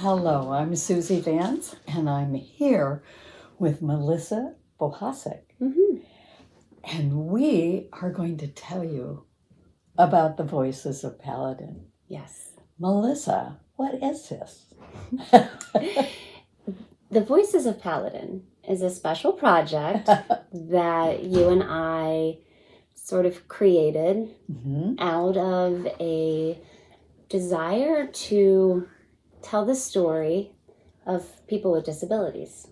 Hello, I'm Suzy Vance, and I'm here with Melissa Bohasek. And we are going to tell you about the Voices of Paladin. Yes. Melissa, what is this? The Voices of Paladin is a special project that you and I sort of created out of a desire to tell the story of people with disabilities.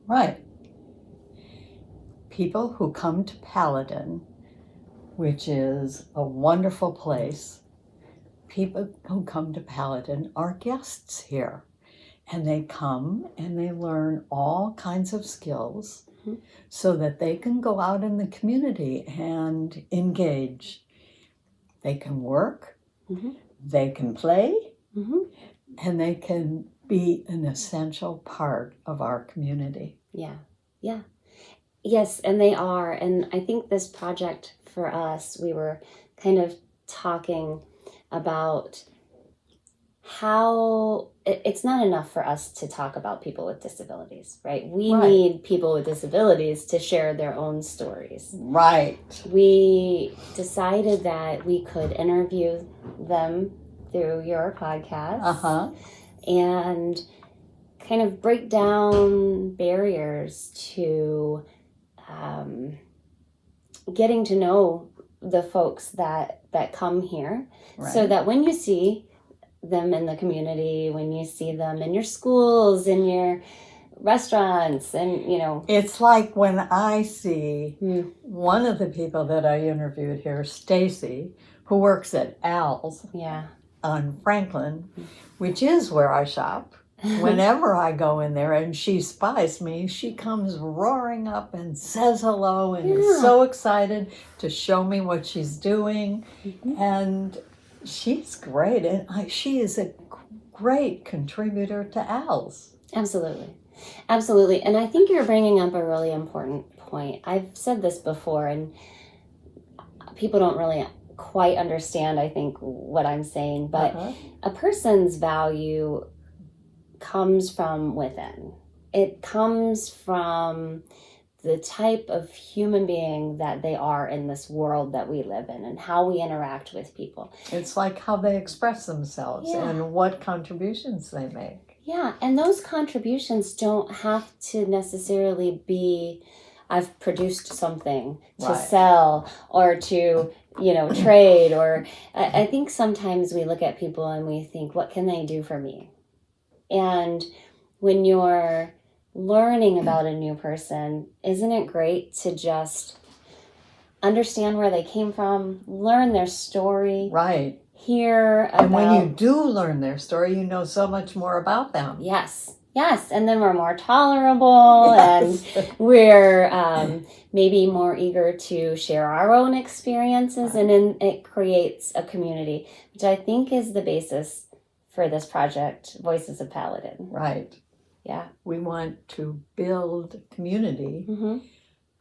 Right. People who come to Paladin, which is a wonderful place. People who come to Paladin are guests here. And they come and they learn all kinds of skills so that they can go out in the community and engage. They can work, they can play, and they can be an essential part of our community. Yeah. Yes, and they are. And I think this project for us, we were kind of talking about how it's not enough for us to talk about people with disabilities, right? We need people with disabilities to share their own stories. Right. We decided that we could interview them through your podcast and kind of break down barriers to getting to know the folks that come here, so that when you see them in the community, when you see them in your schools, in your restaurants, and it's like when I see one of the people that I interviewed here, Stacy, who works at Al's on Franklin, which is where I shop. Whenever I go in there and she spies me, she comes roaring up and says hello and is so excited to show me what she's doing. And she's great. And she is a great contributor to Al's. Absolutely. And I think you're bringing up a really important point. I've said this before, and people don't really quite understand, I think, what I'm saying. But a person's value comes from within. It comes from the type of human being that they are in this world that we live in and how we interact with people. It's like how they express themselves and what contributions they make. Yeah, and those contributions don't have to necessarily be, I've produced something to sell or to, trade, or I think sometimes we look at people and we think, what can they do for me? And when you're learning about a new person, isn't it great to just understand where they came from, learn their story, hear about... And when you do learn their story, you know so much more about them. Yes, and then we're more tolerable and we're maybe more eager to share our own experiences, and then it creates a community, which I think is the basis for this project, Voices of Paladin. Right. Yeah. We want to build community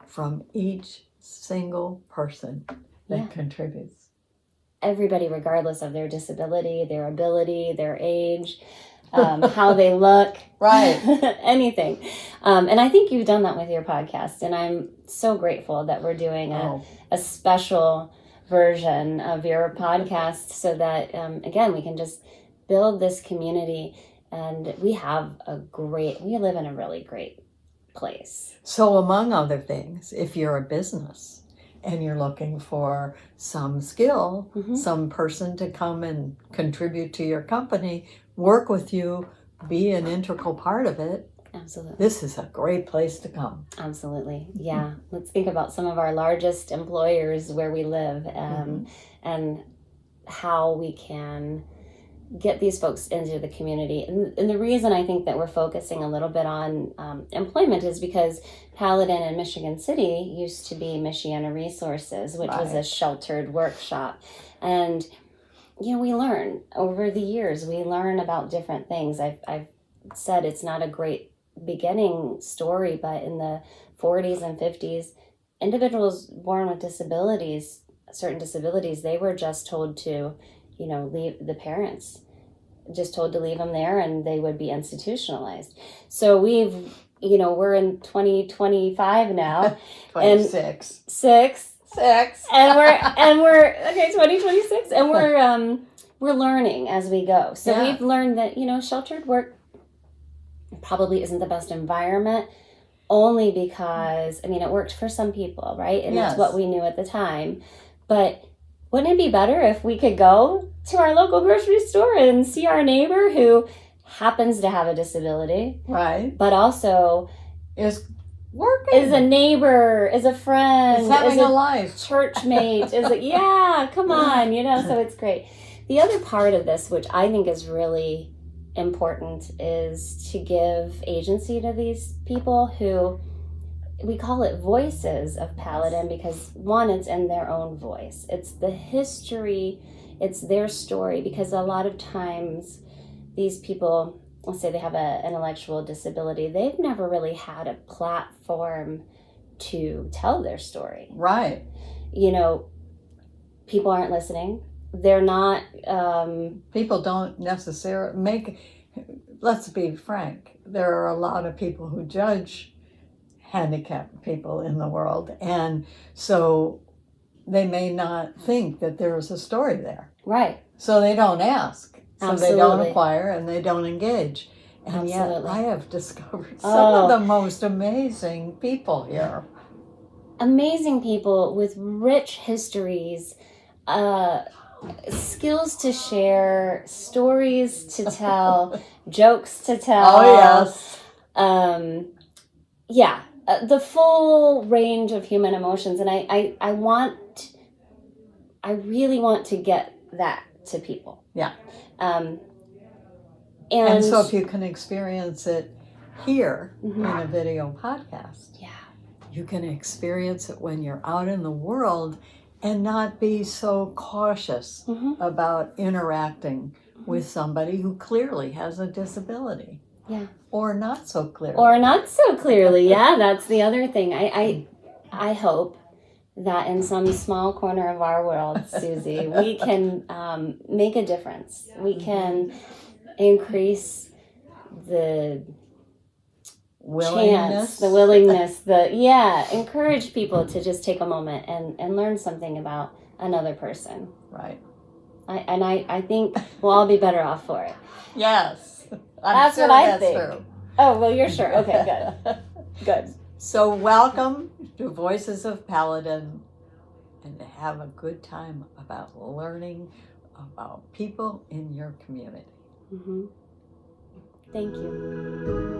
from each single person that contributes. Everybody, regardless of their disability, their ability, their age, how they look. Anything. And I think you've done that with your podcast. And I'm so grateful that we're doing a special version of your podcast so that, again, we can just build this community. And we live in a really great place. So among other things, if you're a business and you're looking for some skill, some person to come and contribute to your company, work with you, be an integral part of it. Absolutely. This is a great place to come. Absolutely. Yeah. Let's think about some of our largest employers where we live and how we can get these folks into the community. And the reason I think that we're focusing a little bit on employment is because Paladin and Michigan City used to be Michiana Resources, which was a sheltered workshop. And, we learn over the years, we learn about different things. I've said it's not a great beginning story, but in the 40s and 50s, individuals born with disabilities, certain disabilities, they were just told to leave the parents. just told to leave them there and they would be institutionalized. So we're in 2025 now. 26. Six. And we're okay, 2026. And we're learning as we go. So we've learned that, sheltered work probably isn't the best environment, only because, it worked for some people, right? And that's what we knew at the time. But wouldn't it be better if we could go to our local grocery store and see our neighbor who happens to have a disability, right? But also is working, is a neighbor, is a friend, is having a life, church mate, come on, so it's great. The other part of this, which I think is really important, is to give agency to these people who, we call it voices of Paladin, because one, it's in their own voice. It's the history, it's their story, because a lot of times these people, let's say they have an intellectual disability, they've never really had a platform to tell their story. Right. People aren't listening. They're not... people don't necessarily let's be frank, there are a lot of people who judge handicapped people in the world, and so they may not think that there is a story there. Right. So they don't ask. So Absolutely. They don't inquire and they don't engage. And Absolutely. Yet I have discovered some of the most amazing people here. Amazing people with rich histories, skills to share, stories to tell, jokes to tell. Oh, yes. The full range of human emotions. And I really want to get that to people. Yeah. And so if you can experience it here in a video podcast, you can experience it when you're out in the world and not be so cautious about interacting with somebody who clearly has a disability. Yeah. Or not so clearly. Yeah, that's the other thing. I hope that in some small corner of our world, Suzy, we can make a difference. We can increase the willingness, encourage people to just take a moment and learn something about another person. Right. I think we'll all be better off for it. Yes. That's what I think. True. Oh, well, you're sure. Okay, good. So welcome to Voices of Paladin, and have a good time about learning about people in your community. Thank you.